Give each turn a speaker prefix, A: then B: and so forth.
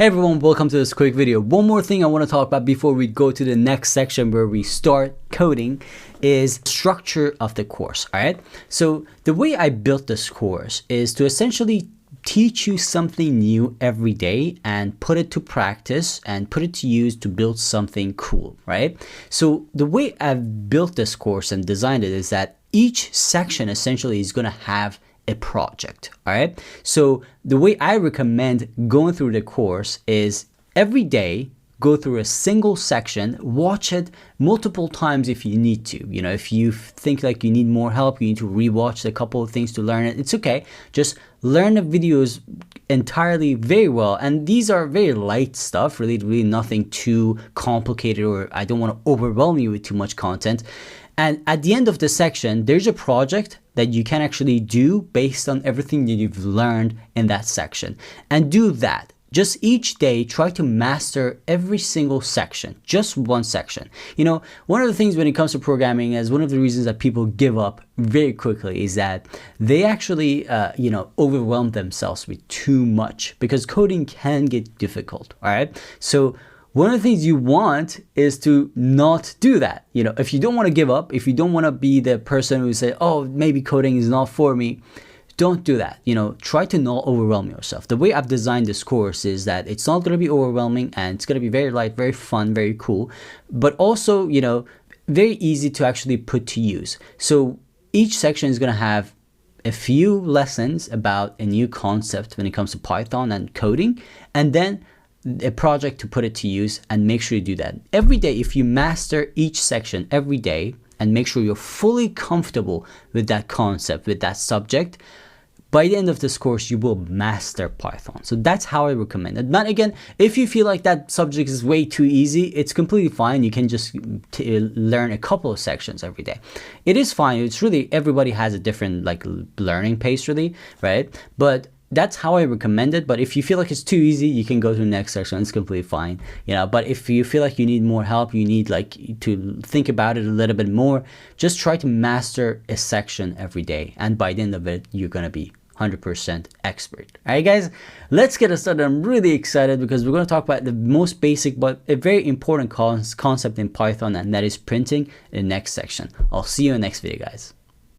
A: Hey everyone, welcome to this quick video. One more thing I want to talk about before we go to the next section where we start coding is structure of the course. All right. So the way I built this course is to essentially teach you something new every day and put it to practice and put it to use to build something cool, right? So the way I've built this course and designed it is that each section essentially is going to have a project. All right. So the way I recommend going through the course is every day, go through a single section, watch it multiple times if you need to. You know, if you think like you need more help, you need to rewatch a couple of things to learn it. It's okay. Just learn the videos entirely very well. And these are very light stuff, really nothing too complicated, or I don't want to overwhelm you with too much content. And at the end of the section, there's a project that you can actually do based on everything that you've learned in that section. And do that. Just each day, try to master every single section, just one section. You know, one of the things when it comes to programming is one of the reasons that people give up very quickly is that they actually, overwhelm themselves with too much, because coding can get difficult, all right? So one of the things you want is to not do that. You know, if you don't want to give up, if you don't want to be the person who say, oh, maybe coding is not for me, don't do that. You know, try to not overwhelm yourself. The way I've designed this course is that it's not going to be overwhelming, and it's going to be very light, very fun, very cool, but also, you know, very easy to actually put to use. So each section is going to have a few lessons about a new concept when it comes to Python and coding, and then a project to put it to use. And make sure you do that every day. If you master each section every day and make sure you're fully comfortable with that concept, with that subject, by the end of this course, you will master Python. So that's how I recommend it. But again, if you feel like that subject is way too easy, it's completely fine. You can just learn a couple of sections every day. It is fine. It's really, everybody has a different like learning pace really, right? But that's how I recommend it. But if you feel like it's too easy, you can go to the next section. It's completely fine, you know. But if you feel like you need more help, you need like to think about it a little bit more, just try to master a section every day, and by the end of it, you're gonna be 100% expert. All right, guys, let's get started. I'm really excited because we're going to talk about the most basic but a very important concept in Python, and that is printing in the next section. I'll see you in the next video, guys.